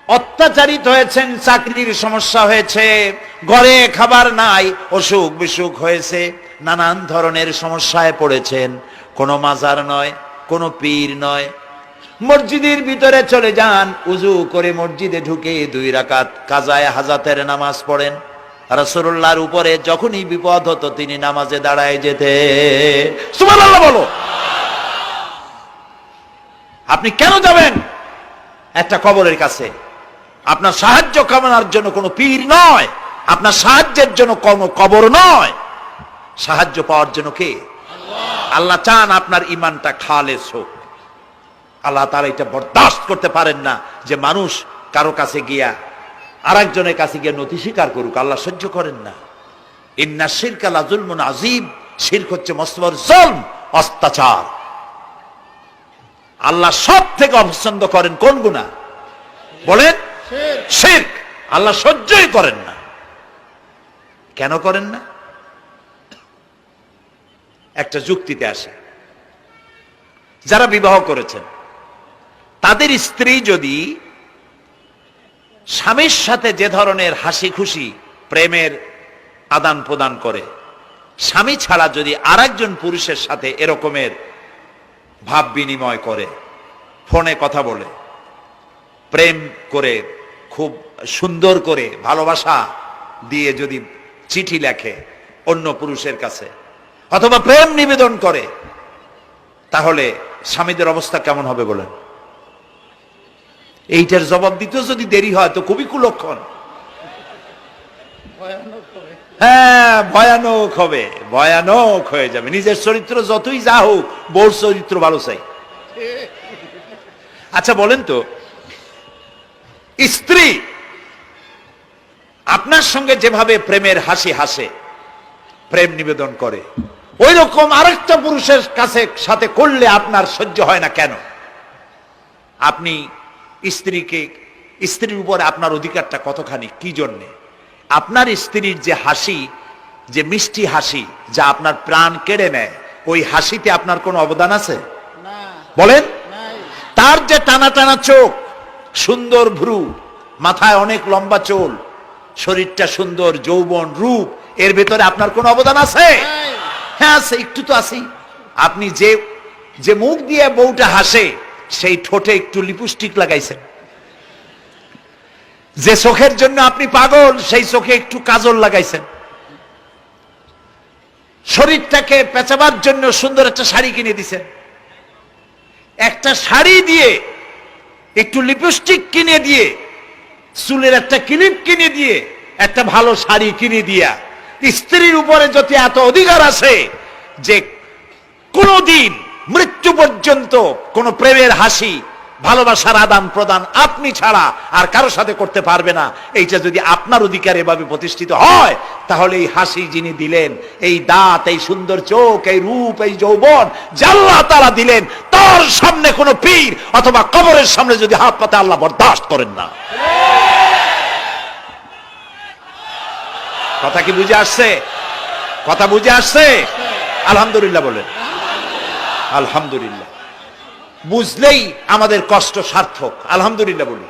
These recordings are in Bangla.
অত্যাচারিত হয়েছেন, চাকরির সমস্যা হয়েছে, ঘরে খাবার নাই, অসুখ বিসুখ হয়েছে, নানান ধরনের সমস্যায় পড়েছেন। কোনো মাজার নয়, কোনো পীর নয়, মসজিদের ভিতরে চলে যান, উজু করে মসজিদে ঢুকে 2 রাকাত কাজায়ে হাজাতের নামাজ পড়েন। রাসূলুল্লাহর উপরে যখনই বিপদ হতো তিনি নামাজে দাঁড়ায় যেতে। সুবহানাল্লাহ বলো। আপনি কেন যাবেন একটা কবরের কাছে? আপনার সাহায্য কামনার জন্য কোনো পীর নয়, আপনার সাহায্যের জন্য কোনো কবর নয়, সাহায্য পাওয়ার জন্য কে? আল্লাহ চান আপনার ঈমানটা খালেস হোক। আল্লাহ তাআলা এটা বরদাস্ত করতে পারেন না যে মানুষ কারো কাছে গিয়া আরেকজনের কাছে গিয়ে নথি স্বীকার করুক। আল্লাহ সহ্য করেন না। ইন্না শিরকা লাযুলমুন আযীম, শিরক হচ্ছে মস্ত বড় জুলম, অত্যাচার। আল্লাহ সব থেকে অপছন্দ করেন কোন গুনাহ বলেন? শিরক। আল্লাহ সহ্যই করেন না। কেন করেন না? একটা যুক্তিতে আসে। যারা বিবাহ করেছেন তাদের স্ত্রী যদি স্বামীর সাথে যে ধরনের হাসি খুশি প্রেমের আদান প্রদান করে, স্বামী ছাড়া যদি আরেকজন পুরুষের সাথে এরকমের ভাব বিনিময় করে, ফোনে কথা বলে, প্রেম করে, খুব সুন্দর করে ভালোবাসা দিয়ে যদি চিঠি লেখে অন্য পুরুষের কাছে, অথবা প্রেম নিবেদন করে, তাহলে স্বামীদের অবস্থা কেমন হবে বলেন? এইটার জবাব দিতেও যদি দেরি হয় তো খুবই কুলক্ষণ। হ্যাঁ, ভয়ানক হবে, ভয়ানক হয়ে যাবে। নিজের চরিত্র যতই যা হোক, বউর চরিত্র ভালো চাই। আচ্ছা বলেন তো, স্ত্রী আপনার সঙ্গে যেভাবে প্রেমের হাসি হাসে, প্রেম নিবেদন করে, ওই রকম আরেকটা পুরুষের কাছে সাথে করলে আপনার সহ্য হয় না কেন? আপনি স্ত্রীর উপরে আপনার অধিকারটা কতখানি, কি জন্যে? আপনার স্ত্রীর যে হাসি, যে মিষ্টি হাসি, যা আপনার প্রাণ কেড়ে নেয়, ওই হাসিতে আপনার কোনো অবদান আছে বলেন? তার যে টানা টানা চোখ, সুন্দর ভ্রু, মাথায় অনেক লম্বা চুল, শরীরটা সুন্দর, যৌবন, রূপ, এর ভেতরে আপনার কোনো অবদান আছে? হ্যাঁ আছে, একটু তো আছেই। আপনি যে মুখ দিয়ে বউটা হাসে, সেই ঠোঁটে একটু লিপস্টিক লাগাইছেন। যে চোখের জন্য আপনি পাগল, সেই চোখে একটু কাজল লাগাইছেন। শরীরটাকে পেঁচাবার জন্য সুন্দর একটা শাড়ি কিনে দিছেন। একটা শাড়ি দিয়ে, একটু লিপস্টিক কিনে দিয়ে, চুলের একটা ক্লিপ কিনে দিয়ে, একটা ভালো শাড়ি কিনে দিয়া স্ত্রীর উপরে যদি এত অধিকার আছে যে কোনদিন মৃত্যু পর্যন্ত কোন প্রেমের হাসি, ভালোবাসার আদান প্রদান আপনি ছাড়া আর কারো সাথে করতে পারবে না, এইটা যদি আপনার অধিকার এভাবে প্রতিষ্ঠিত হয়, তাহলে এই হাসি যিনি দিলেন, এই দাঁত, এই সুন্দর চোখ, এই রূপ, এই যৌবন যা আল্লাহ তাআলা দিলেন, তার সামনে কোন পীর অথবা কবরের সামনে যদি হাত পাতে আল্লাহ বরদাস্ত করেন না। কথা কি বুঝে আসছে? কথা বুঝে আসছে? আলহামদুলিল্লাহ বলেন। আলহামদুলিল্লাহ। বুঝলেই আমাদের কষ্ট সার্থক। আলহামদুলিল্লাহ বলি।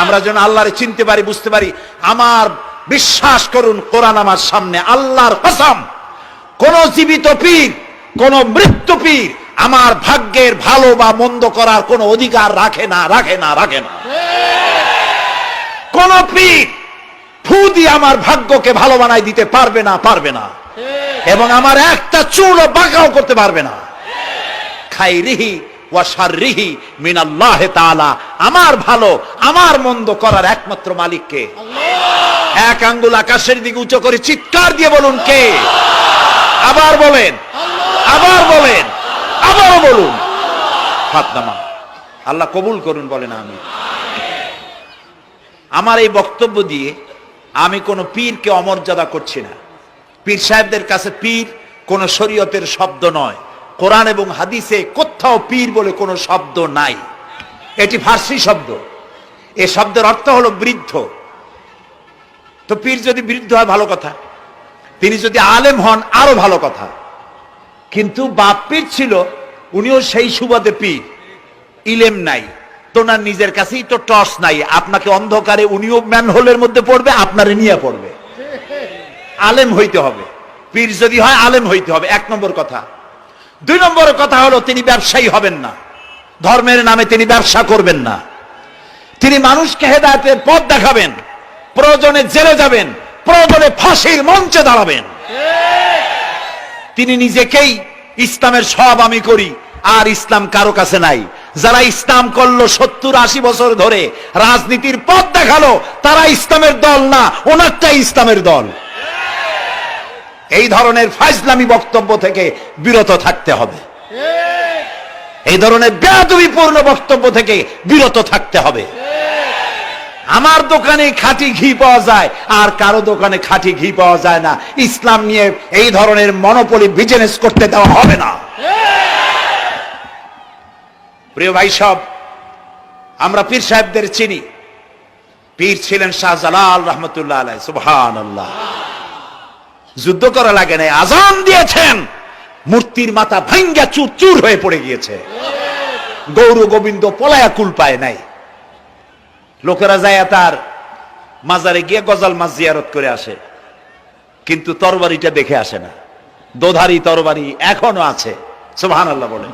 আমরা যেন আল্লাহরে চিনতে পারি, বুঝতে পারি। আমার বিশ্বাস করুন, কোরআন আমার সামনে, আল্লাহর কসম, কোন জীবিত পীর, কোন মৃত্যু পীর আমার ভাগ্যের ভালো বা মন্দ করার কোন অধিকার রাখে না, রাখে না, রাখে না। কোন পীর ফু দিয়ে আমার ভাগ্যকে ভালো বানাই দিতে পারবে না, পারবে না, এবং আমার একটা চুলও বাঁকাও করতে পারবে না। খাইরিহি ওয়া শাররিহি মিনাল্লাহ তাআলা। আমার ভালো, আমার মন্দ করার একমাত্র মালিক কে? আল্লাহ। এক আঙ্গুল আকাশের দিকে উঁচু করে চিৎকার দিয়ে বলুন, কে? আবার বলেন, আবার বলেন, আবারও বলুন। হাত নামান। আল্লাহ কবুল করুন, বলেন আমিন। আমার এই বক্তব্য দিয়ে আমি কোন পীরকে অমর্যাদা করছি না। পীর সাহেবদের কাছে পীর কোন শরীয়তের শব্দ নয়। কোরআন এবং হাদিসে কোথাও পীর বলে কোনো শব্দ নাই। এটি ফার্সি শব্দ। এই শব্দের অর্থ হলো বৃদ্ধ। তো পীর যদি বৃদ্ধ হয় ভালো কথা, তিনি যদি আলেম হন আরো ভালো কথা। কিন্তু বাপ পীর ছিল, উনিও সেই সুবাদে পীর, ইলেম নাই। তোনার নিজের কাছেই তো টর্চ নাই, আপনাকে অন্ধকারে উনিও ম্যানহোলের মধ্যে পড়বে, আপনারে নিয়ে পড়বে। আলেম হইতে হবে, পীর যদি হয় আলেম হইতে হবে, 1 নম্বর কথা। 2 নম্বর কথা হলো তিনি ব্যবসায়ী হবেন না, ধর্মের নামে তিনি ব্যবসা করবেন না। তিনি মানুষকে হেদায়েতের পথ দেখাবেন, প্রয়োজনে জেলে যাবেন, প্রয়োজনে ফাঁসির মঞ্চে দাঁড়াবেন। তিনি নিজেকেই ইসলামের সব আমি করি, আর ইসলাম কারো কাছে নাই। যারা ইসলাম করলো 70-80 বছর ধরে, রাজনীতির পথ দেখালো, তারা ইসলামের দল না, ওনারটাই ইসলামের দল। এই ধরনের ফাজলামি বক্তব্য থেকে বিরত থাকতে হবে, এই ধরনের বেয়াদবিপূর্ণ বক্তব্য থেকে বিরত থাকতে হবে। আমার দোকানে খাঁটি ঘি পাওয়া যায়, আর কারো দোকানে খাঁটি ঘি পাওয়া যায় না। ইসলাম নিয়ে এই ধরনের মনোপলি বিজনেস করতে দেওয়া হবে না। প্রিয় ভাই সব, আমরা পীর সাহেবদের চিনি। পীর ছিলেন শাহজালাল রহমতুল্লাহ আলাইহি, সুবহানাল্লাহ। যুদ্ধ করা লাগে নাই, আজান দিয়েছেন, মূর্তির মাথা ভাঙ্গা চুর চুর হয়ে পড়ে গিয়েছে। গৌর গোবিন্দ পলায়া কুল পায় নাই। লোকেরা যায় তার মাজারে গিয়ে গজাল মাছ জিয়ারত করে আসে, কিন্তু তরবারিটা দেখে আসে না। দোধারি তরবারি এখনো আছে, সুবহানাল্লাহ বলেন।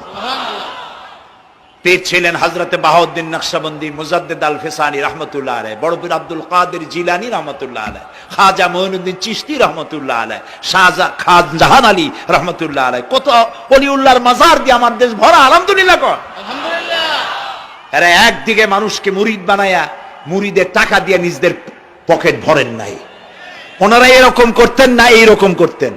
পীর ছিলেন হযরতে বাহাউদ্দিন নকশবন্দি, মুজাদ্দিদ আল ফিসানি রহমতুল্লাহ আলাইহি, বড় পীর আব্দুল কাদের জিলানী রহমতুল্লাহ আলাইহি, খাজা মঈনুদ্দিন চিশতি রহমতুল্লাহ আলাইহি, শাহজাহান আলী রহমতুল্লাহ আলাইহি। কত ওলিউল্লাহর মাজার দিয়ে আমার দেশ ভরা, আলহামদুলিল্লাহ কর। এরা একদিকে মানুষকে মুরিদ বানায়া মুরিদের টাকা দিয়ে নিজেদের পকেট ভরেন নাই। ওনারা এরকম করতেন না, এইরকম করতেন।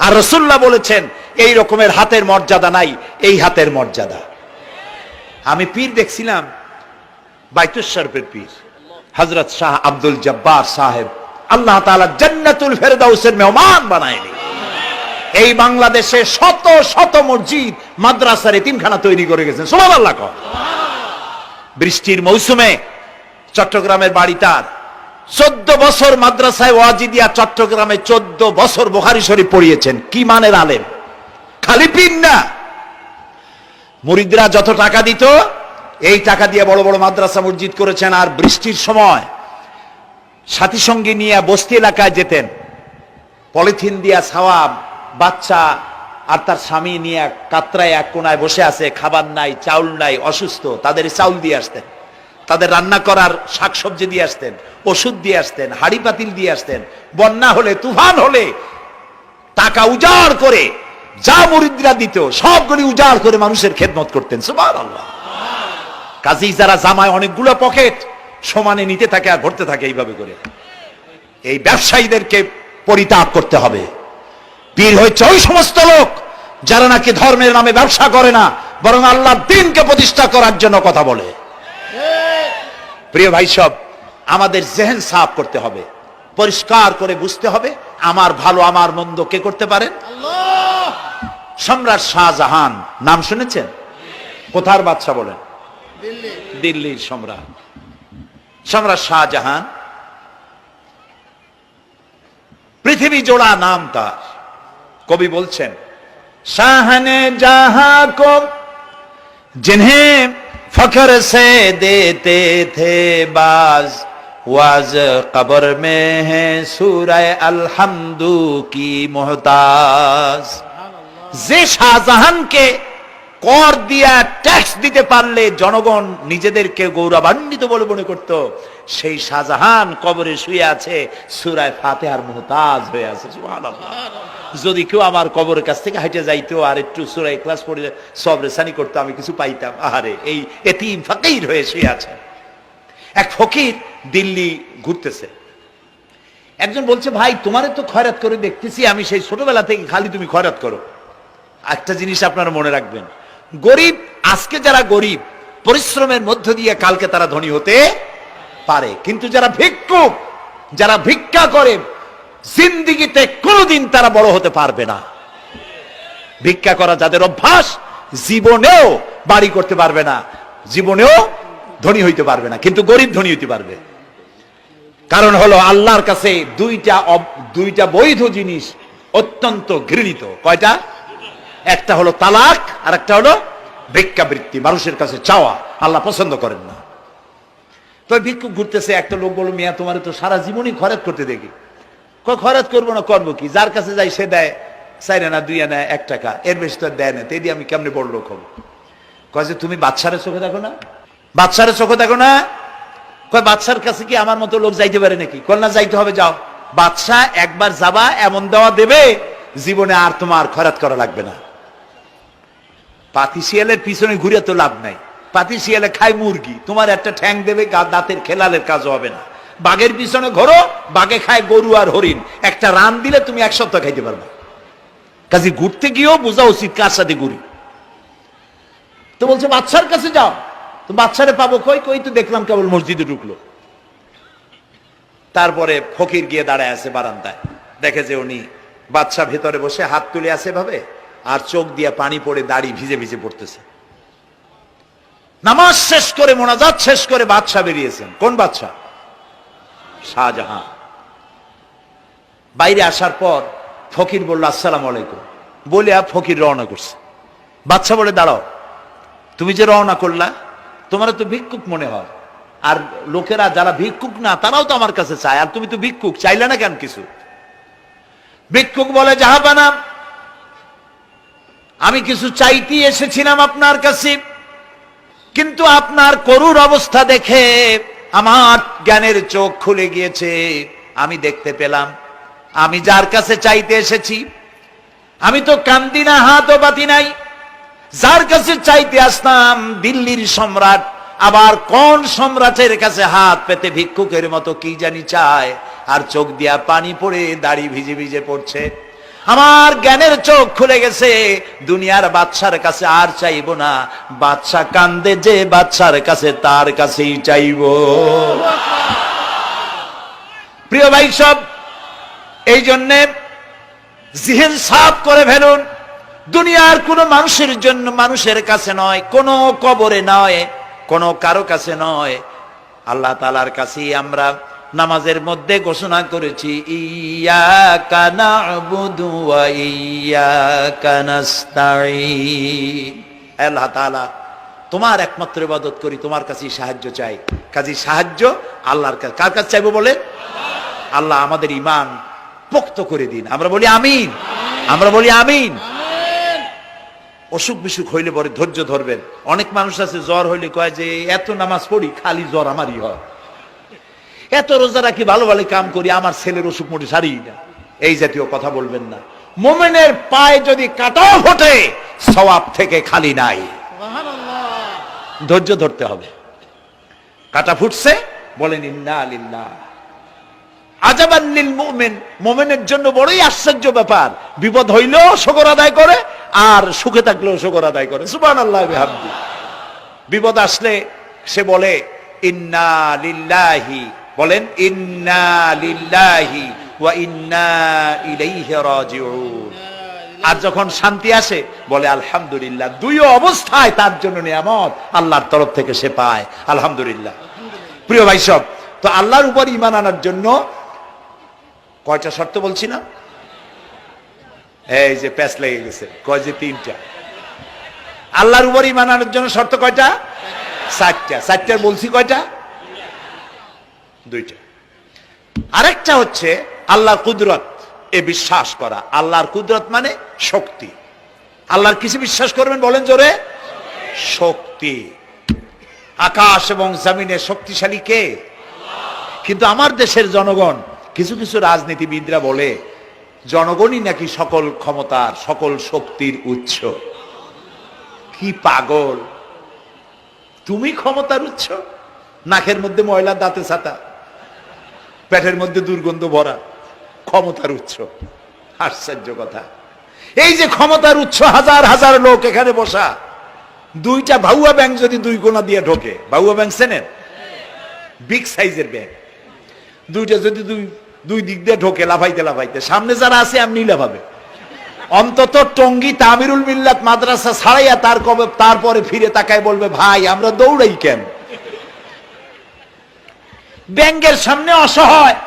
আর রাসূলুল্লাহ বলেছেন এই রকমের হাতের মর্যাদা নাই, এই হাতের মর্যাদা। আমি পীর দেখছিলাম, বাইতুল শরীফের পীর হযরত শাহ আব্দুল জব্বার সাহেব, আল্লাহ তাআলা জান্নাতুল ফেরদাউসের মেহমান বানায়নি। এই বাংলাদেশে শত শত মসজিদ, মাদ্রাসার এতিমখানা তৈরি করে গেছেন, সুবহানাল্লাহ। বৃষ্টির মৌসুমে চট্টগ্রামের বাড়ি তার, 14 বছর মাদ্রাসায় ওয়াজিদিয়া চট্টগ্রামে 14 বছর বুখারী শরীফ পড়িয়েছেন। কি মানের আলেম, খালি পীর না। মুরিদরা যত টাকা দিত, এই টাকা দিয়ে বড় বড় মাদ্রাসা মসজিদ করেছেন। আর বৃষ্টির সময় সাথী সঙ্গী নিয়ে বস্তি এলাকায় যেতেন, পলিথিন দিয়া ছাওয়া, বাচ্চা আর তার স্বামী নিয়ে কাতরায় এক কোনায় বসে আছে, খাবার নাই, চাউল নাই, অসুস্থ, তাদের চাউল দিয়ে আসতেন, তাদের রান্না করার শাকসবজি দিয়ে আসতেন, ওষুধ দিয়ে আসতেন, হাড়ি পাতিল দিয়ে আসতেন। বন্যা হলে, তুফান হলে টাকা উজাড় করে যা মুরিদরা দিত সবগুলি উজাড় করে মানুষের খেদমত করতেন, সুবহানাল্লাহ। কাজেই যারা জামায় অনেকগুলো পকেট সমানে নিতে থাকে আর ভরতে থাকে এইভাবে করে, এই ব্যবসায়ীদেরকে পরিত্যাগ করতে হবে। পীর হচ্ছে ওই সমস্ত লোক যারা নাকি ধর্মের নামে ব্যবসা করে না, বরং আল্লাহর দ্বীনকে প্রতিষ্ঠা করার জন্য কথা বলে। প্রিয় ভাই সব, আমাদের জেহেন সাফ করতে হবে, পরিষ্কার করে বুঝতে হবে আমার ভালো আমার মন্দ কে করতে পারেন? আল্লাহ। সম্রাট শাহজাহান নাম শুনেছেন? কোথার বাদশা বলেন? দিল্লির সম্রাট। সম্রাট শাহজাহান পৃথিবী জোড়া নাম তার। কবি বলছেন, শাহনে জাহাं को जिन्हें फख्र से देते थे बाज, वाज कब्र में है सूरह अलहम्दु की मोहताज। যে শাহজাহানকে কর দিয়া ট্যাক্স দিতে পারলে জনগণ নিজেদেরকে গৌরবান্বিত বলে মনে করত, সেই শাহজাহান কবরে শুয়ে আছে, সূরা ফাতিহার মুহতাজ হয়ে আছে, সুবহানাল্লাহ। যদি কেউ আমার কবরের কাছ থেকে হেঁটে যাইতো আর একটু সূরা ইখলাস পড়ে সবরেসানি করতো, আমি কিছু পাইতাম। আহারে, এই এতিম ফকির হয়ে শুয়ে আছে। এক ফকির দিল্লি ঘুরতেছে, একজন বলছে, ভাই তোমারে তো খয়রাত করে দেখতেছি আমি সেই ছোটবেলা থেকে, খালি তুমি খয়রাত করো। একটা জিনিস আপনারা মনে রাখবেন, গরিব, আজকে যারা গরিব পরিশ্রমের মধ্য দিয়ে কালকে তারা ধনী হতে পারে, কিন্তু যারা ভিক্ষুক, যারা ভিক্ষা করে, জিন্দেগিতে কোনোদিন তারা বড় হতে পারবে না। ভিক্ষা করা যাদের অভ্যাস, জীবনেও বাড়ি করতে পারবে না, জীবনেও ধনী হইতে পারবে না, কিন্তু গরিব ধনী হইতে পারবে। কারণ হলো আল্লাহর কাছে দুইটা বৈধ জিনিস অত্যন্ত ঘৃণিত। কয়টা? একটা হলো তালাক আর একটা হলো ভিক্ষাবৃত্তি, মানুষের কাছে চাওয়া আল্লাহ পছন্দ করেন না। তো ভিক্ষুক ঘুরতেছে, একটা লোক বলল, মিয়া তোমার তো সারা জীবনই খরচ করতে দেখি। খরচ করবো না, করবো কি? যার কাছে যাই সে দেয় 4 আনা 2 আনা 1 টাকা, এর বেশি তো দেয় না, তেদি আমি কেমনে বড় লোক হবো? কয় যে তুমি বাদশার চোখে দেখো না, বাদশার চোখে দেখো না? কয় বাদশার কাছে কি আমার মতো লোক যাইতে পারে নাকি? কল না, যাইতে হবে, যাও। বাদশাহ একবার যাবা, এমন দেওয়া দেবে জীবনে আর তোমার খরচ করা লাগবে না। পাতি শিয়ালের পিছনে ঘুরে তো লাভ নাই, পাতি শিয়ালে খায় মুরগি, তোমার একটা ঠ্যাং দেবে, দাঁতের খেলালের কাজ হবে না। বাঘের পিছনে ঘোরো, বাঘে খায় গরু আর হরিণ, একটা রান দিলে তুমি 1 সপ্তাহ খাইতে পারবে। কাজে ঘুরতে গিয়েও বোঝা উচিত কার সাথে ঘুরি। তো বলছে বাদশার কাছে যাও। তো বাদশারে পাবো কই? কই তো দেখলাম কেবল মসজিদে ঢুকলো। তারপরে ফকির গিয়ে দাঁড়ায় আছে বারান্দায়, দেখে যে উনি বাদশা ভেতরে বসে হাত তুলে আছে ভাবে, আর চোখ দিয়ে পানি পড়ে দাড়ি ভিজে ভিজে পড়তেছে। নামাজ শেষ করে, মোনাজাত শেষ করে বাদশা বেরিয়েছেন। কোন বাদশা? শাহজাহান। বাইরে আসার পর ফকির বলল আসসালামু আলাইকুম, বলে ফকির রওনা করছে। বাদশা বলে দাঁড়াও, তুমি যে রওনা করলা, তোমার তো ভিক্ষুক মনে হয়, আর লোকেরা যারা ভিক্ষুক না তারাও তো আমার কাছে চায়, আর তুমি তো ভিক্ষুক, চাইলে না কেন কিছু? ভিক্ষুক বলে জাহাপানা, আমি কিছু চাইতে এসেছিলাম আপনার কাছে, কিন্তু আপনার করুণ অবস্থা দেখে আমার জ্ঞানের চোখ খুলে গিয়েছে। আমি দেখতে পেলাম আমি যার কাছে চাইতে এসেছি, আমি তো কান্দি না, হাতও বাতি নাই। যার কাছে চাইতে আসতাম দিল্লির সম্রাট, আবার কোন সম্রাটের কাছে হাত পেতে ভিক্ষুকের মতো কি জানি চায়, আর চোখ দিয়া পানি পড়ে দাড়ি ভিজে ভিজে পড়ছে। আমার জ্ঞানের চোখ খুলে গেছে, দুনিয়ার বাদশার কাছে আর চাইবো না। বাদশা কান্দে যে বাদশার কাছে, তার কাছেই চাইবো। প্রিয় ভাই সব, এই জন্যে জিহ্ন সাফ করে ফেলুন। দুনিয়ার কোন মানুষের জন্য, মানুষের কাছে নয়, কোন কবরে নয়, কোন কারো কাছে নয়, আল্লাহ তাআলার কাছেই আমরা নামাজের মধ্যে ঘোষণা করেছি, ইয়্যাকা না'বুদু ওয়া ইয়্যাকা নাস্তাঈন। আল্লাহ তাআলা, তোমার একমাত্র ইবাদত করি, তোমার কাছেই সাহায্য চাই। কাজী সাহায্য আল্লাহর কাছে। কার কাছে চাইবো বলে? আল্লাহ আমাদের ঈমান পোক্ত করে দিন। আমরা বলি আমিন, আমরা বলি আমিন। অসুখ বিসুখ হইলে পরে ধৈর্য ধরবেন। অনেক মানুষ আছে জ্বর হইলে কয় যে এত নামাজ পড়ি খালি জ্বর আমারই হয়, এত রোজা রাখি, ভালো ভালো কাম করি, আমার ছেলের অসুখ মোটে সারি না। এই জাতীয় কথা বলবেন না। মুমিনের পায়ে যদি কাঁটাও ফোটে, সওয়াব থেকে খালি নাই। ধৈর্য ধরতে হবে। কাঁটা ফুটছে, বলেন ইন্না লিল্লাহ। আজাবান লিল মুমিন, মুমিনের জন্য বড়ই আশ্চর্য ব্যাপার, বিপদ হইলেও শুকর আদায় করে, আর সুখে থাকলেও শুকর আদায় করে। সুবহানাল্লাহ বিহামদি। বিপদ আসলে সে বলে ইন্না লিল্লাহি, বলেন ইন্না লিল্লাহি ওয়া ইন্না ইলাইহি রাজিউন। আর যখন শান্তি আসে বলে আলহামদুলিল্লাহ। দুই অবস্থায় তার জন্য নিয়ামত আল্লাহর তরফ থেকে সে পায়, আলহামদুলিল্লাহ। প্রিয় ভাই সব, তো আল্লাহর উপর ঈমান আনার জন্য কয়টা শর্ত বলছি না? এই যে প্যাচ লেগে গেছে, কয় যে 3টা। আল্লাহর উপর ঈমান আনার জন্য শর্ত কয়টা? 4টা। 4টার বলছি কয়টা? 2টা। আরেকটা হচ্ছে আল্লাহর কুদরত, এ বিশ্বাস করা। আল্লাহর কুদরত মানে শক্তি। আল্লাহর কিছু বিশ্বাস করবেন, বলেন জোরে? শক্তি। আকাশ এবং জমিনে শক্তিশালী কে? কিন্তু আমার দেশের জনগণ, কিছু কিছু রাজনীতিবিদরা বলে জনগণই নাকি সকল ক্ষমতার, সকল শক্তির উৎস। কি পাগল! তুমি ক্ষমতার উৎস? নাকের মধ্যে ময়লা, দাঁতে ছাতা, পেটের মধ্যে দুর্গন্ধ ভরা, ক্ষমতার উৎস? আশ্চর্য কথা। এই যে ক্ষমতার উৎস, হাজার হাজার লোক এখানে বসা, 2টা ভাউয়া ব্যাংক যদি 2 কোণা দিয়ে ঢোকে, ভাউয়া ব্যাংক চেনেন? বিগ সাইজের ব্যাংক, 2টা যদি দুই দিক দিয়ে ঢোকে লাফাইতে লাফাইতে, সামনে যারা আছে এমনি লাফাবে। অন্তত টঙ্গী তামিরুল মিল্লাত মাদ্রাসা ছাড়াইয়া তারপরে ফিরে তাকায় বলবে, ভাই আমরা দৌড়াই কেন? ব্যাংকের সামনে অসহায়,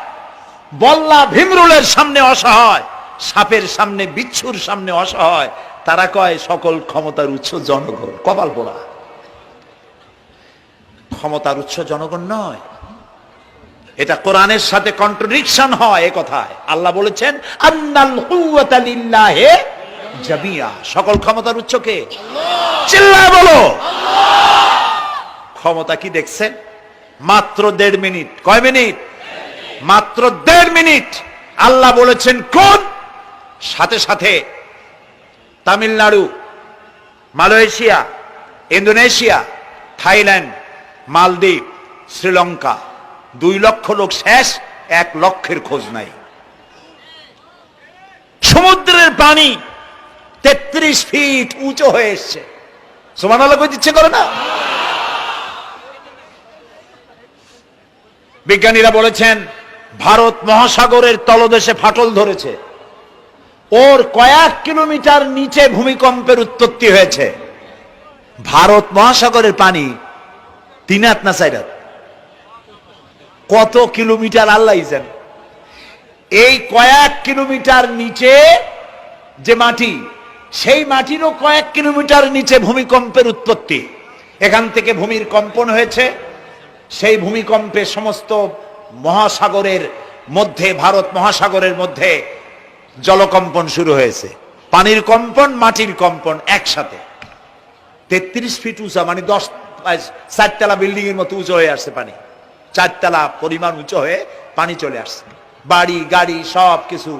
বল্লা ভীমরুলের সামনে অসহায়, সাপের সামনে, বিচ্ছুর সামনে অসহায়, তারা কয় সকল ক্ষমতার উৎস জনগণ। কপাল পোড়া, ক্ষমতার উৎস জনগণ নয়। এটা কোরআনের সাথে কন্ট্রাডিকশন হয় এ কথায়। আল্লাহ বলেছেন আন্নাল কুওয়াতা লিল্লাহি জামিয়া, সকল ক্ষমতার উৎস কে? চিল্লায় বলো ক্ষমতা কি দেখছেন? মাত্র 1.5 মিনিট। কয় মিনিট? মাত্র 1.5 মিনিট। আল্লাহ বলেছেন কোন? সাথে সাথে তামিলনাড়ু, মালয়েশিয়া, ইন্দোনেশিয়া, থাইল্যান্ড, মালদ্বীপ, শ্রীলঙ্কা 2 লক্ষ লোক শেষ, 1 লক্ষের খোঁজ নাই। সমুদ্রের পানি 33 ফিট উঁচু হয়ে এসছে। সুবহানাল্লাহ কই ইচ্ছে করে না? বিজ্ঞানীরা বলেছেন ভারত মহাসাগরের তলদেশে ফাটল ধরেছে, ওর কয়েক কিলোমিটার নিচে ভূমিকম্পের উৎপত্তি হয়েছে। ভারত মহাসাগরের পানি 3 হাত না 4 হাত, কত কিলোমিটার আল্লাহ জানে। এই কয়েক কিলোমিটার নিচে যে মাটি, সেই মাটিরও কয়েক কিলোমিটার নিচে ভূমিকম্পের উৎপত্তি। এখান থেকে ভূমির কম্পন হয়েছে, সেই ভূমিকম্পে সমস্ত মহাসাগরের মধ্যে, ভারত মহাসাগরের মধ্যে জলকম্পন শুরু হয়েছে। পানির কম্পন, মাটির কম্পন একসাথে। 33 ফিট উঁচা, মানে 4 তলা বিল্ডিং এর মতো উঁচু হয়ে আসছে পানি। 4 তলা পরিমাণ উঁচু হয়ে পানি চলে আসছে। বাড়ি গাড়ি সব কিছু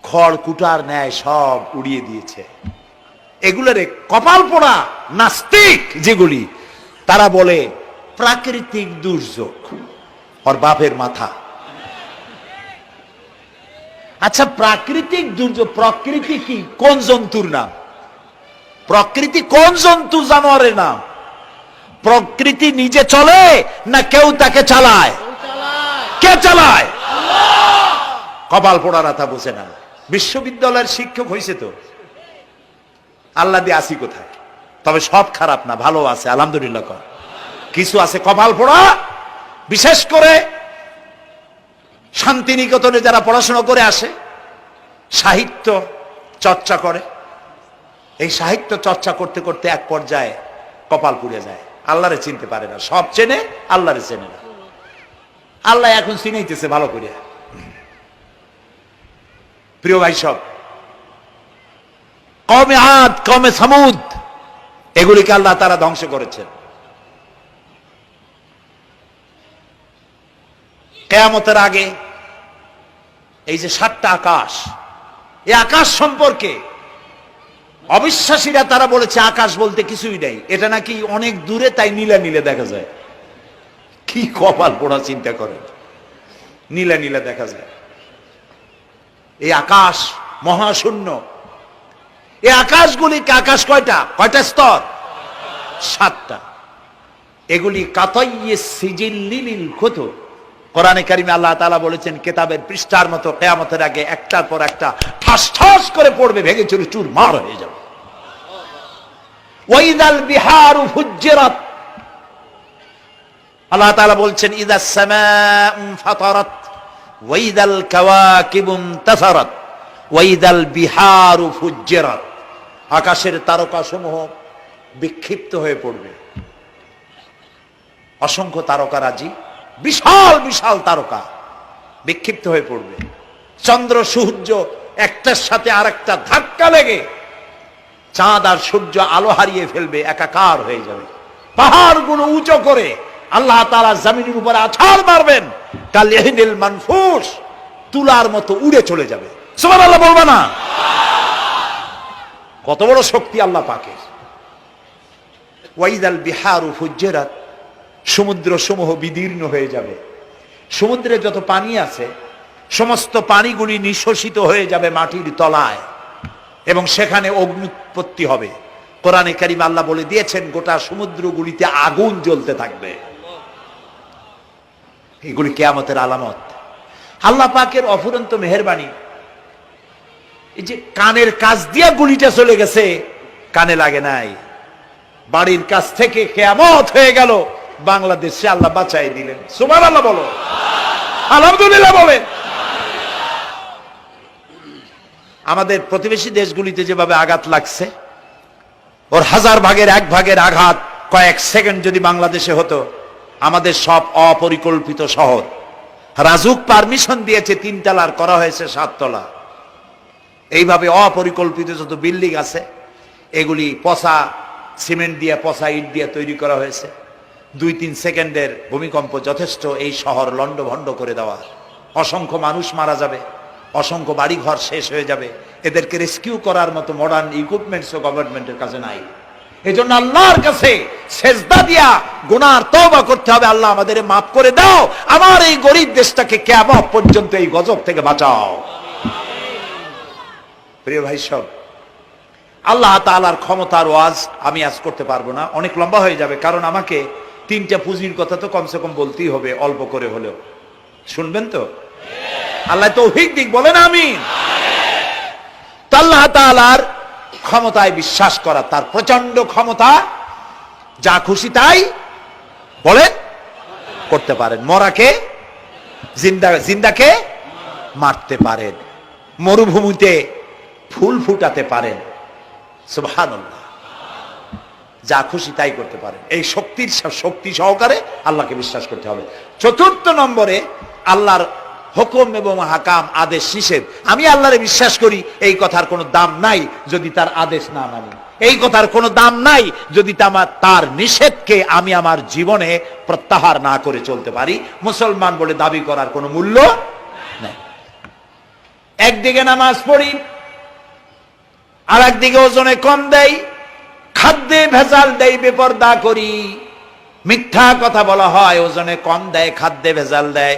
খড় কুটার ন্যায় সব উড়িয়ে দিয়েছে। এগুলোরে কপাল পোড়া নাস্তিক যেগুলি, তারা বলে প্রাকৃতিক দুর্যোগ। ওর বাপের মাথা। আচ্ছা, প্রাকৃতিক দুর্যোগ, প্রকৃতি কি? কোন জন্তুর নাম? প্রকৃতি কোন জন্তু জানোয়ারের নাম? প্রকৃতি নিজে চলে না কেউ তাকে চালায়? কে চালায়? কপাল পোড়ারা তা বোঝে না। বিশ্ববিদ্যালয়ের শিক্ষক হয়েছে তো, আল্লাহ দিয়ে আসি কোথায়? তবে সব খারাপ না, ভালো আছে আলহামদুলিল্লাহ। কিছু আছে কপাল পোড়া। বিশেষ করে শান্তিনিকেতনে যারা পড়াশোনা করে আসে, সাহিত্য চর্চা করে, এই সাহিত্য চর্চা করতে করতে এক পর্যায়ে কপাল পুড়ে যায়। আল্লাহরে চিনতে পারে না, সব চেনে আল্লাহরে চেনে না। আল্লাহ এখন চিনাইতেছে ভালো করে। প্রিয় ভাই সব, কওমে আদ, কওমে সামুদ, এগুলিকে আল্লাহ তারা ধ্বংস করেছেন। কিয়ামতের আগে এই যে 7টা আকাশ, এই আকাশ সম্পর্কে অবিশ্বাসীরা তারা বলেছে আকাশ বলতে কিছুই নেই, এটা নাকি অনেক দূরে, তাই নীলা নীলে দেখা যায়। কি কপাল পোড়া চিন্তা করেন, নীলা নীলা দেখা যায়। এই আকাশ মহাশূন্য। এই আকাশগুলিকে, আকাশ কয়টা? কয়টা স্তর? 7টা। এগুলি কাতাইয়ে সিজিল্লিল কুতুব। কোরআনে কারিমে আল্লাহ তাআলা বলেছেন কিতাবের পৃষ্ঠার মতো কিয়ামতের আগে একটার পর একটা ঠাস ঠাস করে পড়বে, ভেঙে চুরে চুরমার হয়ে যাবে। ওয়াইদাল বিহারু ফুজ্জিরাত, আল্লাহ তাআলা বলছেন ইদাস সামাউ ফাতারাত ওয়াইদাল কাওয়াকিবু ইনতাসারাত ওয়াইদাল বিহারু ফুজ্জিরাত। আকাশের তারকাসমূহ বিক্ষিপ্ত হয়ে পড়বে। অসংখ্য তারকারাজি, বিশাল বিশাল তারকা বিক্ষিপ্ত হয়ে পড়বে। চন্দ্র সূর্য একটার সাথে আরেকটা ধাক্কা লেগে চাঁদ আর সূর্য আলো হারিয়ে ফেলবে, একাকার হয়ে যাবে। পাহাড়গুলো উঁচু করে আল্লাহ তাআলা জমিনের উপরে আছাড় মারবেন, কাল ইহনিল মানফুস, তুলার মতো উড়ে চলে যাবে। সুবহানাল্লাহ বলবা না? কত বড় শক্তি আল্লাহ পাকের। ওয়াইদাল বিহারু ফুজ্জিরাত, সমুদ্র সমূহ বিদীর্ণ হয়ে যাবে। সমুদ্রে যত পানি আছে সমস্ত পানিগুলি নিঃশোষিত হয়ে যাবে মাটির তলায়, এবং সেখানে অগ্নুৎপত্তি হবে। কোরআনে কারিমে আল্লাহ বলে দিয়েছেন গোটা সমুদ্রগুলিতে আগুন জ্বলতে থাকবে। এগুলি কিয়ামতের আলামত। আল্লাহ পাকের অফুরন্ত মেহেরবানি। এই যে কানের কাছ দিয়ে গুলিটা চলে গেছে, কানে লাগে নাই। বাড়ির কাছ থেকে কিয়ামত হয়ে গেল, বাংলাদেশে আল্লাহ বাঁচাই দিলেন। সুবহানাল্লাহ বলো, আলহামদুলিল্লাহ বলেন। আমাদের প্রতিবেশী দেশগুলিতে যেভাবে আঘাত লাগছে, ওর 1000 ভাগের 1 ভাগের আঘাত কয়েক সেকেন্ড যদি বাংলাদেশে হতো, আমাদের সব অপরিকল্পিত শহর, রাজুক পারমিশন দিয়েছে 3 তলার, করা হয়েছে 7 তলা। এইভাবে অপরিকল্পিত যত বিল্ডিং আছে এগুলি পচা সিমেন্ট দিয়ে, পচা ইট দিয়ে তৈরি করা হয়েছে। 2-3 সেকেন্ডের ভূমিকম্প যথেষ্ট এই শহর লন্ডভন্ড করে দেওয়ার। অসংখ্য মানুষ মারা যাবে, অসংখ্য বাড়িঘর শেষ হয়ে যাবে। এদেরকে রেস্কিউ করার মতো মডার্ন ইকুইপমেন্টসও গভর্নমেন্টের কাছে নাই। এজন্য আল্লাহর কাছে সেজদা দিয়া গুনার তওবা করতে হবে, আল্লাহ আমাদের মাফ করে দাও, আমার এই গরিব দেশটাকে কিয়ামত পর্যন্ত এই গজব থেকে বাঁচাও। প্রিয় ভাই সব, আল্লাহ তাআলার ক্ষমতার ওয়াজ আমি আজ করতে পারবো না, অনেক লম্বা হয়ে যাবে। কারণ আমাকে 3টা পুঁজির কথা তো কমসে কম বলতেই হবে, অল্প করে হলেও। শুনবেন তো? আল্লাহ তৌফিক দিক, বলেন আমিন। আল্লাহ তাআলার ক্ষমতায় বিশ্বাস করা, তার প্রচন্ড ক্ষমতা, যা খুশি তাই বলেন করতে পারেন। মরাকে জিন্দাকে মারতে পারেন, মরুভূমিতে ফুল ফুটাতে পারেন। সুবহানাল্লাহ, যা খুশি তাই করতে পারেন। এই শক্তি সহকারে আল্লাহকে বিশ্বাস করতে হবে। 4র্থ নম্বরে আল্লাহর হুকুম এবং হাকাম, আদেশ নিষেধ। আমি আল্লাহরে বিশ্বাস করি, এই কথার কোনো দাম নাই যদি তার আদেশ না মানি। এই কথার কোনো দাম নাই যদি তার নিষেধকে আমি আমার জীবনে প্রত্যাহার না করে চলতে পারি। মুসলমান বলে দাবি করার কোনো মূল্য নেই। একদিকে নামাজ পড়ি, আর একদিকে ওজনে কম দেয়, খাদ্যে ভেজাল দেয়, বেপরদা করি, মিথ্যা কথা বলা হয়, ওজনে কম দেয়, খাদ্যে ভেজাল দেয়,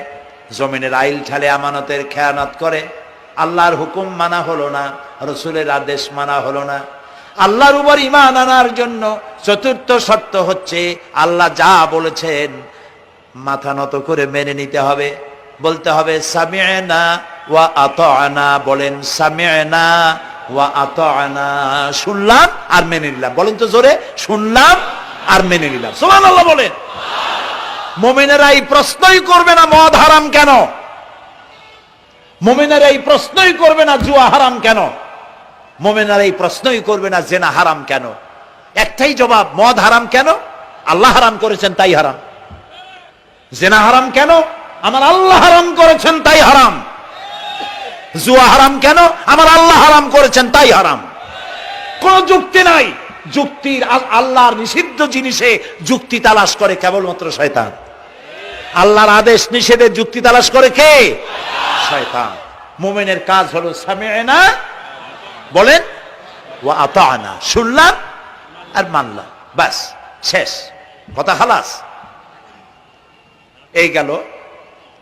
জমিনের আইল ঠালে আমানতের খেয়ানত করে। আল্লাহর হুকুম মানা হলো না, রসুলের আদেশ মানা হলো না। আল্লাহর উপর ঈমান আনার জন্য 4র্থ শর্ত হচ্ছে আল্লাহ যা বলেছেন মাথা নত করে মেনে নিতে হবে, বলতে হবে সামি'না ওয়া আতা'না। বলেন সামি'না ওয়া আতা'না, শুনলাম আর মেনে নিলাম। বলেন তো জোরে, শুনলাম আর মেনে নিলাম। সুবহানাল্লাহ বলেন। মুমিনেরা এই প্রশ্নই করবে না মদ হারাম কেন, মুমিনেরা এই প্রশ্নই করবে না জুয়া হারাম কেন, মুমিনেরা এই প্রশ্নই করবে না জেনা হারাম কেন। একটাই জবাব, মদ হারাম কেন? আল্লাহ হারাম করেছেন তাই হারাম। জেনা হারাম কেন? আমার আল্লাহ হারাম করেছেন তাই হারাম। জুয়া হারাম কেন? আমার আল্লাহ হারাম করেছেন তাই হারাম। কোন যুক্তি নাই। যুক্তির, আল্লাহর নিষিদ্ধ জিনিসে যুক্তি তালাশ করে কেবলমাত্র শয়তান। আল্লাহর আদেশ নিষেধের যুক্তি তালাশ করে কে? শয়তান। মুমিনের কাজ হলো সামি'না, বলেন, ওয়া আতা'না, শুনলাম আর মানলাম, বাস, শেষ কথা, খালাস। এই গেল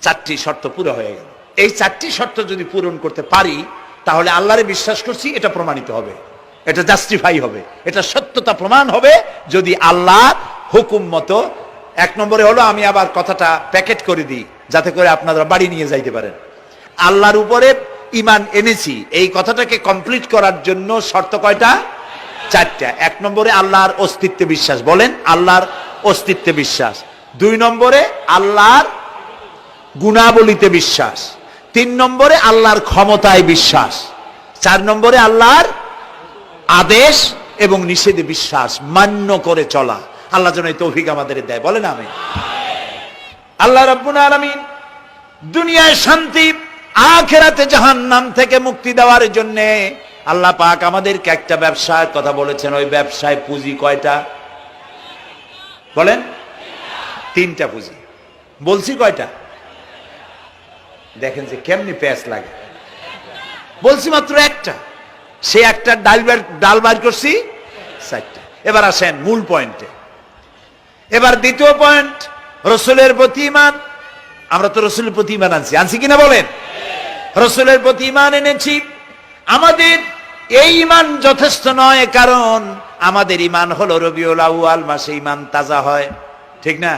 4টি শর্ত পুরো হয়ে গেল। এই 4টি শর্ত যদি পূরণ করতে পারি তাহলে আল্লাহরে বিশ্বাস করছি এটা প্রমাণিত হবে, এটা জাস্টিফাই হবে, এটা সত্যতা প্রমাণ হবে যদি আল্লাহ হুকুম মতো। 1 নম্বরে হলো, আমি আবার কথাটা প্যাকেট করে দিই যাতে করে আপনারা বাড়ি নিয়ে যাইতে পারেন। আল্লাহর উপরে ঈমান এনেছি, এই কথাটাকে কমপ্লিট করার জন্য শর্ত কয়টা? 4টা। 1 নম্বরে আল্লাহর অস্তিত্বে বিশ্বাস, বলেন আল্লাহর অস্তিত্বে বিশ্বাস। 2 নম্বরে আল্লাহর গুণাবলীতে বিশ্বাস। 3 নম্বরে আল্লাহর ক্ষমতায় বিশ্বাস। 4 নম্বরে আল্লাহর আদেশ এবং নিষেধে বিশ্বাস, মান্য করে চলা। আল্লাহ যেন এই তৌফিক আমাদের দেয়, বলেন আমিন। আল্লাহ রাব্বুল আলামিন দুনিয়ায় শান্তি, আখিরাতে জাহান্নাম থেকে মুক্তি দেওয়ার জন্য আল্লাহ পাক আমাদেরকে একটা ব্যবসার কথা বলেছেন। ওই ব্যবসায় পুঁজি কয়টা? বলেন। 3টা পুঁজি। বলছি কয়টা? দেখেন যে কেমনি প্যাঁচ লাগে। বলছি মাত্র একটা, সে একটা ডাল বাইর করছি 4টা। এবার আসেন মূল পয়েন্টে। এবার দ্বিতীয় পয়েন্ট, রসুলের প্রতি ঈমান। আমরা তো রসুলের প্রতি ঈমান আনছি কিনা বলেন? রসুলের প্রতি ঈমান এনেছি। আমাদের এই ঈমান যথেষ্ট নয়, কারণ আমাদের ঈমান হলো রবিউল আউয়াল মাসে ঈমান তাজা হয়, ঠিক না?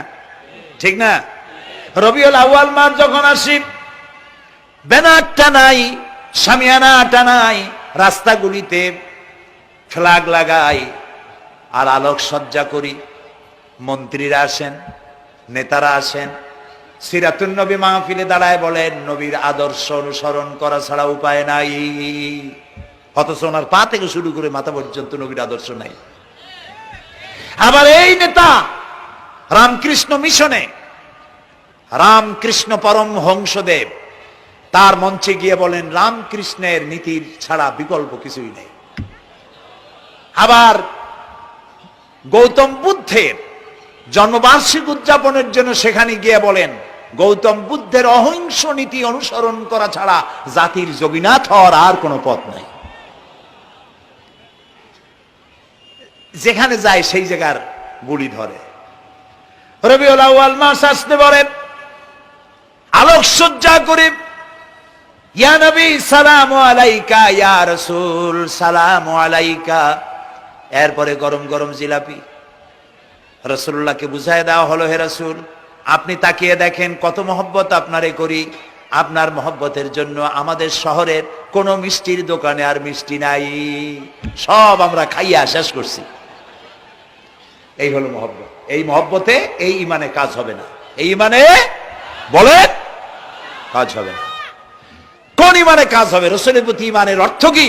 ঠিক না? রবিউল আউয়াল মাস যখন আসি, ব্যানারটা নাই, শামিয়ানাটা নাই, রাস্তাগুলিতে ফ্ল্যাগ লাগাই আর আলোকসজ্জা করি। মন্ত্রীরা আসেন, নেতারা আসেন, সিরাতুন নবী মাহফিলে দাঁড়ায় বলেন নবীর আদর্শ অনুসরণ করা ছাড়া উপায় নাই, অথচ ওনার পা থেকে শুরু করে মাথা পর্যন্ত নবীর আদর্শ নাই। আবার এই নেতা রামকৃষ্ণ মিশনে রামকৃষ্ণ পরমহংসদেব তার মঞ্চে গিয়ে বলেন রামকৃষ্ণের নীতির ছাড়া বিকল্প কিছুই নেই। আবার গৌতম বুদ্ধের জন্মবার্ষিক উদযাপনের জন্য সেখানে গিয়ে বলেন গৌতম বুদ্ধের অহিংস নীতি অনুসরণ করা ছাড়া জাতির যোগীনাথ হওয়ার আর কোনো পথ নাই। যেখানে যায় সেই জায়গার গুলি ধরে। রবিউল আউয়াল মাস আসতে পারে, আলোকসজ্জা করে ইয়া নবী সালামু আলাইকা, ইয়া রাসূল সালামু আলাইকা, এরপরে গরম গরম জিলাপি রাসূলুল্লাহকে বুঝায় দেওয়া হলো, হে রাসূল আপনি তাকিয়ে দেখেন কত মহব্বত আপনারে করি, আপনার মহব্বতের জন্য আমাদের শহরের কোন মিষ্টির দোকানে আর মিষ্টি নাই, সব আমরা খাইয়া শেষ করছি। এই হলো মহব্বত। এই মহব্বতে এই ইমানে কাজ হবে না, এই ইমানে বলেন কাজ হবে না। কোন ইমানে কাজ হবে? রাসূলের প্রতি ইমানের অর্থ কি?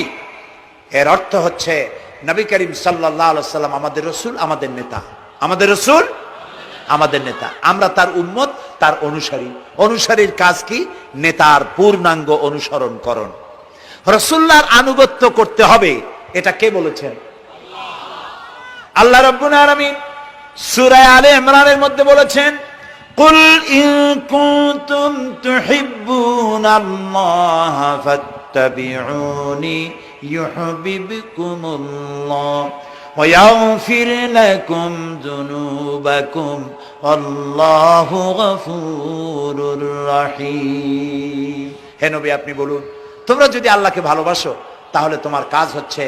এর অর্থ হচ্ছে নবী করিম সাল্লাল্লাহু আলাইহি সাল্লাম আমাদের রাসূল, আমাদের নেতা, আমাদের রাসূল আমাদের নেতা, আমরা তার উম্মত, তার অনুসারী। অনুসারীর কাজ কি? নেতার পূর্ণাঙ্গ অনুসরণ করণ, রাসূলুল্লাহর আনুগত্য করতে হবে। এটা কে বলেছেন? আল্লাহ রাব্বুল আলামিন সূরা আলে ইমরানের মধ্যে বলেছেন কুল ইন কুনতুম তুহিব্বুনাল্লাহ ফাত্তাবিউনি ইউহিব্বুকুমুল্লাহ ওয়া ইয়াগফির লাকুম যুনুবাকুম আল্লাহু গফুরুর রহিম। হে নবী আপনি বলুন তোমরা যদি আল্লাহকে ভালোবাসো তাহলে তোমার কাজ হচ্ছে,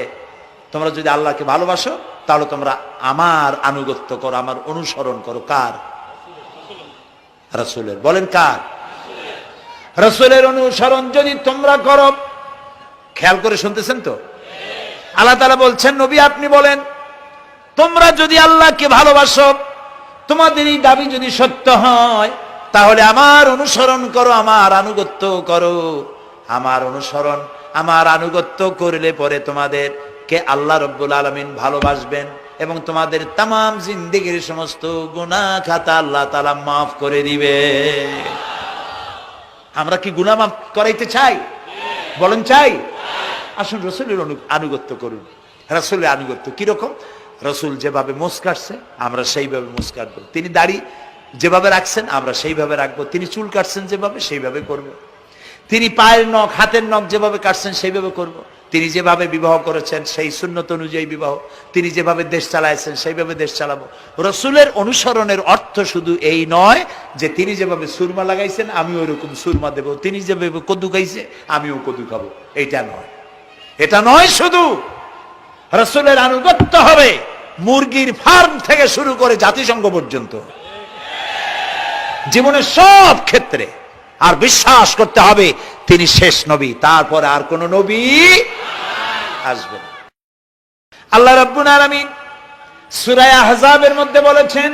তোমরা যদি আল্লাহকে ভালোবাসো তাহলে তোমরা আমার আনুগত্য করো, আমার অনুসরণ করো। কার? রাসূলের। বলেন কার? রাসূলের অনুসরণ যদি তোমরা করো, খেয়াল করে শুনতেছেন তো? আল্লাহ তাআলা বলছেন নবী আপনি বলেন তোমরা যদি আল্লাহকে ভালোবাসো, তোমাদের এই দাবি যদি সত্য হয় তাহলে আমার অনুসরণ করো, আমার আনুগত্য করো। আমার অনুসরণ, আমার আনুগত্য করলে পরে তোমাদের কে আল্লাহ রাব্বুল আলামিন ভালোবাসবেন এবং তোমাদের तमाम জিন্দেগীর সমস্ত গুনাহ খাতা আল্লাহ তাআলা maaf করে দিবে। আমরা কি গুনাহ maaf করাইতে চাই? বলেন চাই? আসুন রাসূলের আনুগত্য করুন। রাসূলের আনুগত্য কি রকম? রাসূল যেভাবে মুছ কাটছে আমরা সেইভাবে মুছ কাটবো, তিনি দাড়ি যেভাবে রাখছেন আমরা সেইভাবে রাখবো, তিনি চুল কাটছেন যেভাবে সেইভাবে করব, তিনি পায়ের নখ হাতের নখ যেভাবে কাটছেন সেইভাবে করব, তিনি যেভাবে বিবাহ করেছেন সেই সুন্নত অনুযায়ী বিবাহ, তিনি যেভাবে দেশ চালাইছেন সেইভাবে দেশ চালাবো। রাসূলের অনুসরণের অর্থ শুধু এই নয় যে তিনি যেভাবে সুরমা লাগাইছেন আমি ওইরকম সুরমা দেব, তিনি যেভাবে কদু খাইছে আমিও কদু খাবো, এইটা নয়। এটা নয়, শুধু রাসূলের আনুগত্য হবে মুরগির ফার্ম থেকে শুরু করে জাতিসংঘ পর্যন্ত, জীবনের সব ক্ষেত্রে। আর বিশ্বাস করতে হবে তিনি শেষ নবী, তারপরে আর কোন নবী আসবে না। আল্লাহ রাব্বুল আলামিন সূরা আহজাবের মধ্যে বলেছেন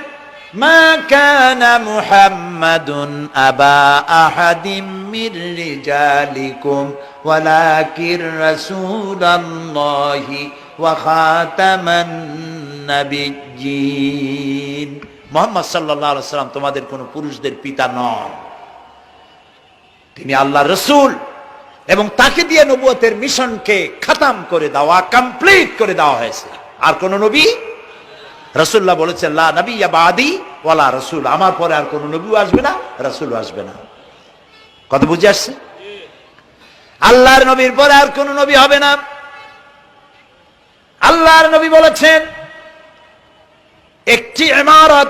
মা কানা মুহাম্মাদুন আবা আহাদিম মির রিজালিকুম ওয়ালাকির রাসূলুল্লাহি ওয়া খাতামান নাবিয়্যিন। মুহাম্মদ সাল্লাল্লাহু আলাইহি ওয়াসাল্লাম তোমাদের কোন পুরুষদের পিতা নন, তিনি আল্লাহর রাসূল এবং তাকে দিয়ে নবুয়তের মিশনকে খতম করে দেওয়া, কমপ্লিট করে দেওয়া হয়েছে। আর কোন নবী, রাসূলুল্লাহ বলেছেন লা নবিয়্যা বাদি ওয়ালা রাসূল, আমার পরে আর কোন নবীও আসবে না, রাসূলও আসবে না। কথা বুঝে আসছে? আল্লাহর নবীর পরে আর কোন নবী হবে না। আল্লাহর নবী বলেছেন একটি ইমারত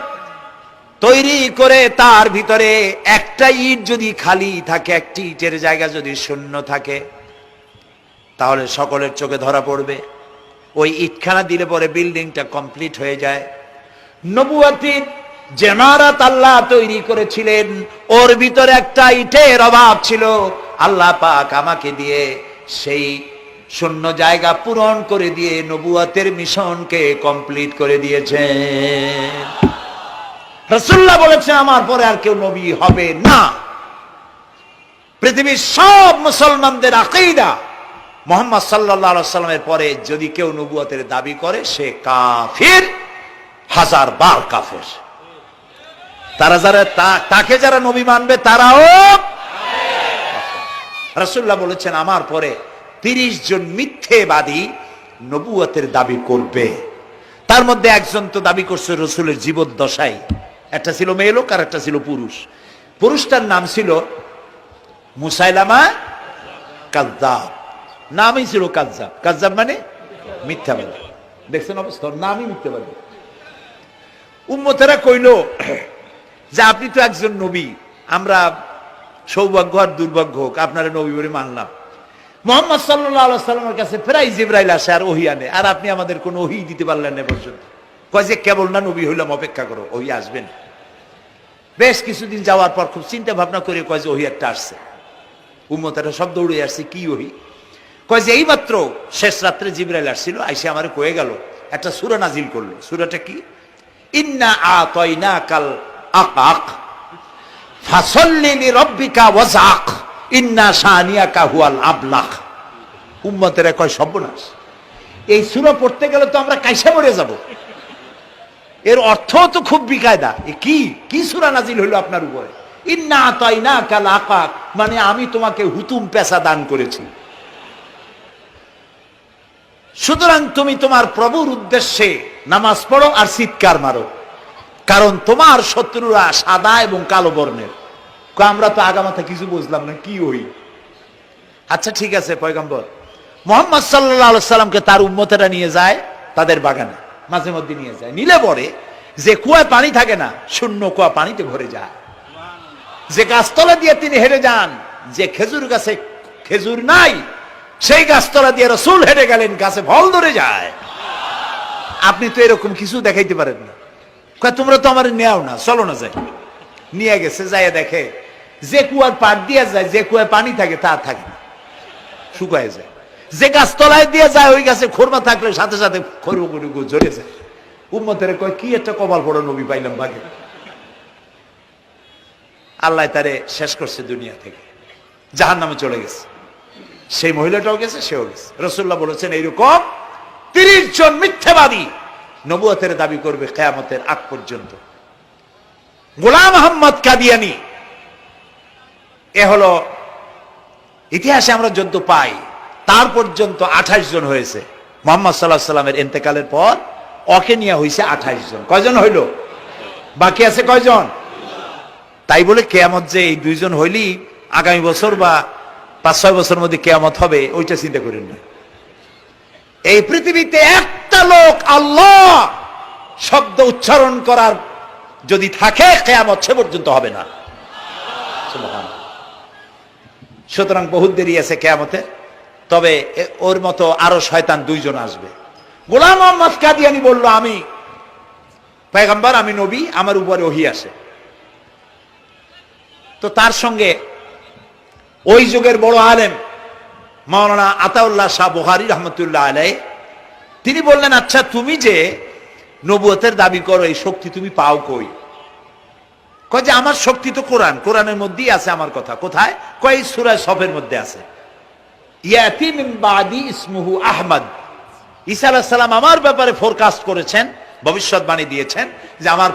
তৈরি করে তার ভিতরে একটা ইট যদি খালি থাকে, একটি ইটের জায়গা যদি শূন্য থাকে তাহলে সকলের চোখে ধরা পড়বে। ওই ইটখানা দিলে পরে বিল্ডিংটা কমপ্লিট হয়ে যায়। নবুয়তির যে ইমারত আল্লাহ তৈরি করেছিলেন ওর ভিতরে একটা ইটের অভাব ছিল, আল্লাহ পাক আমাকে দিয়ে সেই শূন্য জায়গা পূরণ করে দিয়ে নবুয়তের মিশনকে কমপ্লিট করে দিয়েছেন। রাসূলুল্লাহ বলেছেন আমার পরে আর কেউ নবী হবে না। পৃথিবীর সব মুসলমানদের আকীদা মুহাম্মদ সাল্লাল্লাহু আলাইহি ওয়াসাল্লামের পরে যদি কেউ নবুয়তের দাবি করে সে কাফির, হাজার বার কাফের। তারা যারা তাকে যারা নবী মানবে তারাও। রাসূলুল্লাহ বলেছেন আমার পরে 30 জন মিথ্যেবাদী নবুয়তের দাবি করবে। তার মধ্যে একজন তো দাবি করছে রাসূলের জীবদ্দশায়, একটা ছিল মেয়ে লোক আর একটা ছিল পুরুষ। পুরুষটার নাম ছিল মুসাইলামা কাযযাব, নামই ছিল কাযযাব। কাযযাব মানে মিথ্যাবাদী। দেখছেন অবস্থা, নামই মিথ্যাবাদী। উম্মতেরা কইল যে আপনি তো একজন নবী, আমরা সৌভাগ্য আর দুর্ভাগ্য হোক আপনারা নবী বলে মানলাম। মুহাম্মদ সাল্লাল্লাহু আলাইহি ওয়াসাল্লামের কাছে প্রায় জিবরাইল আসে আর ওহী আনে, আর আপনি আমাদের কোনো ওহী দিতে পারলেন না পর্যন্ত। কয় যে কেবল না নবী হইলাম, অপেক্ষা করো, ওহী আসবেন। বেশ কিছুদিন যাওয়ার পর খুব চিন্তা ভাবনা করে কয় যে ওহী একটা আসছে। উম্মতেরা সব দৌড়ে আসছে, কি ওহী? কয় যে এইমাত্র শেষ রাত্রে জিবরাইল আসছিল, আইসে আমারে কয়ে গেল একটা সূরা নাজিল করলো। সূরাটা কি? ইন্না আতাইনাকাল আকাক ফাসাল্লি লিরাব্বিকা ওয়াজআক ইন্না শানিয়াকা হুয়াল আবলাক। উম্মতেরা কয় সর্বনাশ, এই সূরা পড়তে গেলে তো আমরা কাইসা মরে যাব। এর অর্থ তো খুব বিকায়দা। কি কি সূরা নাজিল হইল আপনার উপরে? ইন্না আতাইনাকাল আকাক মানে আমি তোমাকে হুতুম পেশা দান করেছি, সুতরাং তুমি তোমার প্রভুর উদ্দেশ্যে নামাজ পড়ো আর চিৎকার মারো, কারণ তোমার শত্রুরা সাদা এবং কালো বর্ণের। আমরা তো আগামাথা কিছু বুঝলাম না, কি ওই? আচ্ছা ঠিক আছে, পয়গম্বর মুহাম্মদ সাল্লাল্লাহু আলাইহি সাল্লামকে তার উম্মতেরা নিয়ে যায় তাদের বাগানে, মাঝে মধ্যে নিয়ে যায়। নিলে পরে যে কুয়ায় পানি থাকে না, শূন্য কুয়া পানিতে ভরে যায়। যে গাছতলা দিয়ে তিনি হেঁটে যান, যে খেজুর গাছে খেজুর নাই সেই গাছতলা দিয়ে রাসূল হেঁটে গেলেন, গাছে ফল ধরে যায়। আপনি তো এরকম কিছু দেখাইতে পারেন না। কয় তোমরা তো আমার নেও না, চলো না যাই। নিয়ে গেছে, যাইয়া দেখে যে কুয়ার পাট দিয়ে যায়, যে কুয়ায় পানি থাকে তা থাকে না, শুকায় যায়। যে গাছতলায় দিয়ে যায় ওই গাছে খোরমা থাকলে সাথে সাথে খড়গুড়ি ঝরে যায়। উম্মতের কয় কি একটা কপাল পড়া নবী পাইলাম ভাগে। আল্লাহ তারে শেষ করছে দুনিয়া থেকে, জাহান্নামে চলে গেছে। সেই মহিলাটাও গেছে, সেও গেছে। রাসূলুল্লাহ বলেছেন এইরকম 30 জন মিথ্যাবাদী নবুয়তের দাবি করবে কিয়ামতের আগ পর্যন্ত। গোলাম আহমদ কাদিয়ানী, এ হলো ইতিহাসে আমরা যদ্দ পাই তার পর্যন্ত 28 জন হয়েছে। মুহাম্মদ সাল্লাল্লাহু আলাইহি সাল্লামের ইন্তেকালের পর ওকে নিয়ে হয়েছে 28 জন। কয়জন হইল? বাকি আছে কয়জন? তাই বলে কিয়ামত যে এই 2 জন হইলি আগামী বছর বা 5-6 বছরের মধ্যে কিয়ামত হবে ওইটা চিন্তা করেন না। এই পৃথিবীতে একটা লোক আল্লাহ শব্দ উচ্চারণ করার যদি থাকে কিয়ামত সে পর্যন্ত হবে না। সুতরাং বহুত দেরি আছে কিয়ামতে। তবে ওর মতো আরো শয়তান 2 জন আসবে। গোলাম আহমদ কাদিয়ানী বলল আমি পয়গম্বর, আমি নবী, আমার উপরে ওহী আসে। তো তার সঙ্গে ওই যুগের বড় আলেম মাওলানা আতাউল্লাহ শাহ বুখারী রাহমাতুল্লাহ আলাইহি, তিনি বললেন আচ্ছা তুমি যে নবুয়তের দাবি করো এই শক্তি তুমি পাও কই? কয় যে আমার শক্তি তো কোরআন, কোরআনের মধ্যেই আছে আমার কথা। কোথায়? কয় সূরা সফের মধ্যে আছে। ইয়াতি মিন বাদি ইসমুহু আহমদ। ঈসা আলাইহিস সালাম আমার ব্যাপারে ফোরকাস্ট করেছেন, ভবিষ্যৎবাণী দিয়েছেন যে আমার